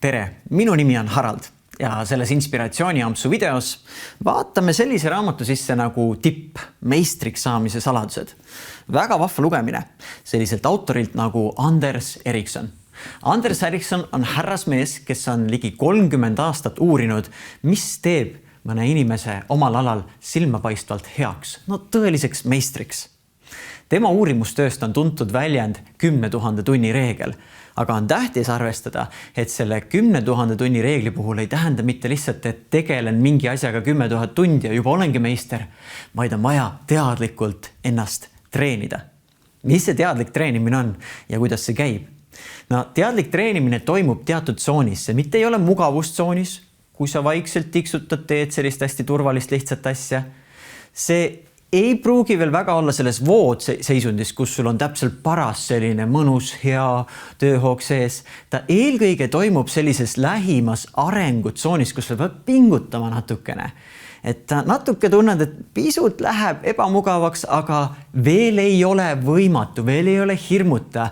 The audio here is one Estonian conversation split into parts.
Tere, minu nimi on Harald ja selles inspiratsiooniampsu videos vaatame sellise raamatu sisse nagu Tipp, meistriks saamise saladused. Väga vahva lugemine selliselt autorilt nagu Anders Ericsson. Anders Ericsson on härrasmees, kes on ligi 30 aastat uurinud, mis teeb mõne inimese omal alal silmapaistvalt heaks, tõeliseks meistriks. Tema uurimustööst on tuntud väljend 10 000 tunni reegel, aga on tähtis arvestada, et selle 10 000 tunni reegli puhul ei tähenda mitte lihtsalt, et tegelen mingi asjaga 10 000 tundi ja juba olengi meister, vaid on vaja teadlikult ennast treenida. Mis see teadlik treenimine on ja kuidas see käib? Teadlik treenimine toimub teatud tsoonis, see mitte ei ole mugavustsoonis, kui sa vaikselt tiksutad, teed sellist hästi turvalist lihtsat asja. See ei pruugi veel väga olla selles voodseisundis, kus sul on täpselt paras selline mõnus, hea tööhoog sees. Ta eelkõige toimub sellises lähimas arengutsoonis, kus sa pead pingutama natukene. Et natuke tunned, et pisut läheb ebamugavaks, aga veel ei ole võimatu, veel ei ole hirmuta,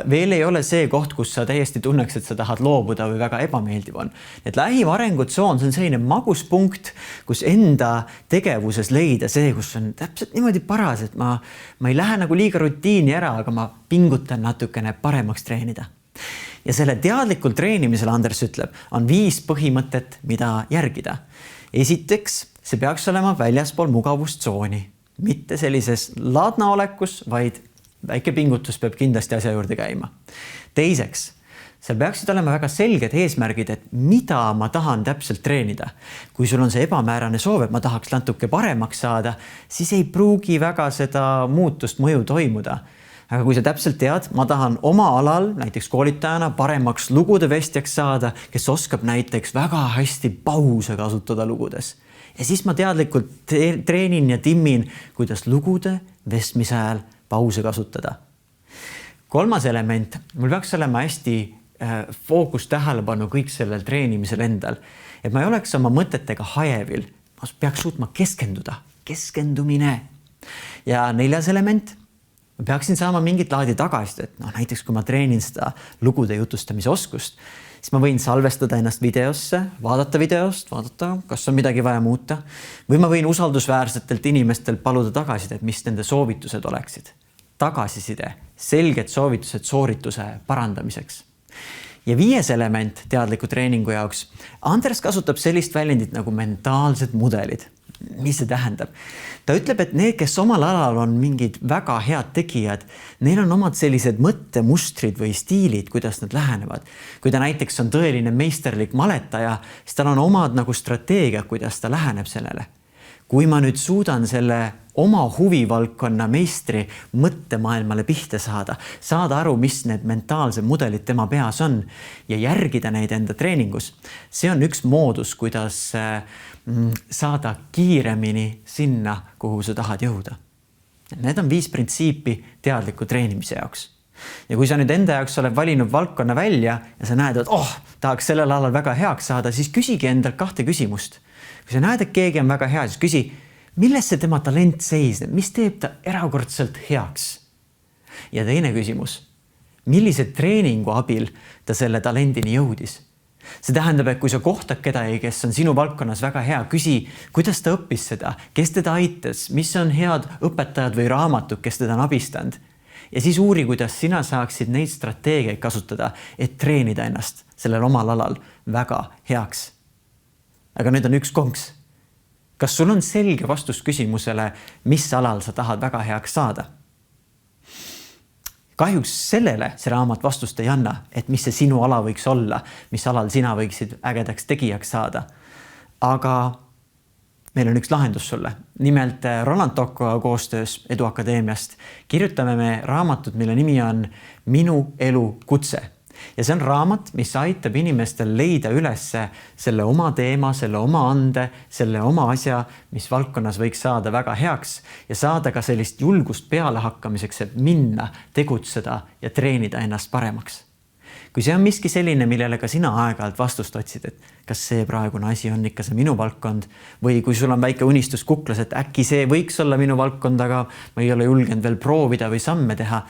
veel ei ole see koht, kus sa täiesti tunneks, et sa tahad loobuda või väga ebameeldiv on. Et lähim arengutsoon, see on selline maguspunkt, kus enda tegevuses leida see, kus on täpselt niimoodi paras, et ma ei lähe nagu liiga rutiini ära, aga ma pingutan natukene paremaks treenida. Ja selle teadlikul treenimisel, Anders ütleb, on 5 põhimõtet, mida järgida. Esiteks, see peaks olema väljaspool mugavustsooni, mitte sellises ladnaolekus, vaid väike pingutus peab kindlasti asja juurde käima. Teiseks, seal peaksid olema väga selged eesmärgid, et mida ma tahan täpselt treenida. Kui sul on see ebamäärane soov, et ma tahaks natuke paremaks saada, siis ei pruugi väga seda muutust mõju toimuda. Aga kui sa täpselt tead, ma tahan oma alal, näiteks koolitajana, paremaks lugude vestjaks saada, kes oskab näiteks väga hästi pause kasutada lugudes. Ja siis ma teadlikult treenin ja timmin, kuidas lugude vestmise ajal pause kasutada. 3. element, mul peaks olema hästi fookus tähelepanu kõik sellel treenimisel endal. Et ma ei oleks oma mõtetega hajevil, ma peaks suutma keskenduda, keskendumine. Ja 4. element, ma peaksin saama mingit laadi tagasi, et näiteks kui ma treenin seda lugude jutustamise oskust, siis ma võin salvestada ennast videosse, vaadata videost, vaadata, kas on midagi vaja muuta, või ma võin usaldusväärsetelt inimestelt paluda tagasisidet, mis nende soovitused oleksid. Tagasiside, selged soovitused soorituse parandamiseks. Ja 5. element teadliku treeningu jaoks. Anders kasutab sellist väljendit nagu mentaalsed mudelid. Mis see tähendab? Ta ütleb, et need, kes omal alal on mingid väga head tegijad, neil on omad sellised mõttemustrid või stiilid, kuidas nad lähenevad. Kui ta näiteks on tõeline meisterlik maletaja, siis tal on omad nagu strateegia, kuidas ta läheneb sellele. Kui ma nüüd suudan selle oma huvivaldkonna meistri mõttemaailmale pihta saada aru, mis need mentaalsed mudelid tema peas on ja järgida neid enda treeningus. See on üks moodus, kuidas saada kiiremini sinna, kuhu sa tahad jõuda. Need on 5 printsiipi teadliku treenimise jaoks. Ja kui sa nüüd enda jaoks oled valinud valdkonna välja ja sa näed, et tahaks sellel alal väga heaks saada, siis küsigi endalt 2 küsimust. Kui sa näed, et keegi on väga hea, siis küsi, milles see tema talent seisneb, mis teeb ta erakordselt heaks? Ja teine küsimus, millise treeningu abil ta selle talendini jõudis? See tähendab, et kui sa kohtad kedagi, kes on sinu valdkonnas väga hea, küsi, kuidas ta õppis seda, kes teda aitas, mis on head õpetajad või raamatud, kes teda on abistanud. Ja siis uuri, kuidas sina saaksid neid strateegiaid kasutada, et treenida ennast sellel omal alal väga heaks. Aga nüüd on üks konks. Kas sul on selge vastus küsimusele, mis alal sa tahad väga heaks saada? Kahjuks sellele see raamat vastust ei anna, et mis see sinu ala võiks olla, mis alal sina võiksid ägedaks tegijaks saada. Aga meil on üks lahendus sulle. Nimelt Roland Tocco koostöös Edu Akadeemiast kirjutame me raamatut, mille nimi on Minu elu kutse. Ja see on raamat, mis aitab inimestel leida üles selle oma teema, selle oma ande, selle oma asja, mis valdkonnas võiks saada väga heaks ja saada ka sellist julgust peale hakkamiseks, et minna, tegutseda ja treenida ennast paremaks. Kui see on miski selline, millele ka sina aeg-ajalt vastust otsid, et kas see praegune asi on ikka see minu valdkond või kui sul on väike unistus kuklas, et äkki see võiks olla minu valdkond, aga ma ei ole julgenud veel proovida või samme teha,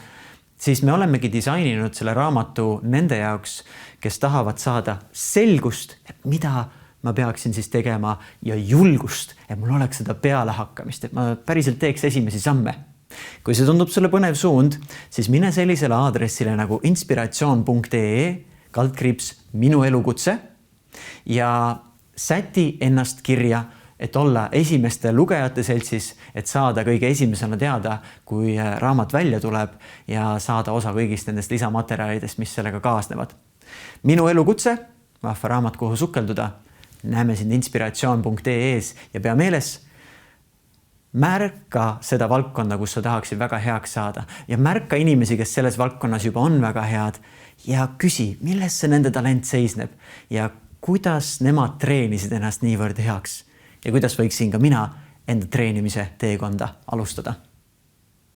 siis me olemegi disaininud selle raamatu nende jaoks, kes tahavad saada selgust, et mida ma peaksin siis tegema ja julgust, et mul oleks seda pealehakkamist, et ma päriselt teeks esimesi samme. Kui see tundub sulle põnev suund, siis mine sellisele aadressile nagu inspiratsioon.ee/minu elukutse ja säti ennast kirja, et olla esimeste lugejate seltsis, et saada kõige esimesena teada, kui raamat välja tuleb ja saada osa kõigist nendest lisamaterjalidest, mis sellega kaasnevad. Minu elukutse, vahva raamat, kuhu sukelduda. Näeme sind inspiratsioon.ee-s ja pea meeles, märka seda valdkonda, kus sa tahaksid väga heaks saada ja märka inimesi, kes selles valdkonnas juba on väga head ja küsi, milles see nende talent seisneb ja kuidas nemad treenisid ennast niivõrd heaks ja kuidas võiksin ka mina enda treenimise teekonda alustada.